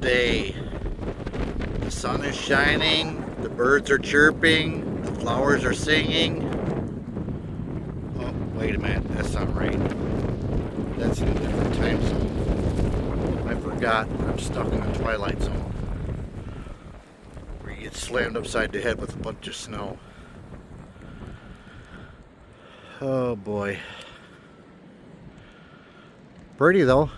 day. The sun is shining, the birds are chirping, the flowers are singing. Oh, wait a minute, that's not right. That's in a different time zone. I forgot I'm stuck in the twilight zone, where you get slammed upside the head with a bunch of snow. Oh boy. Pretty though.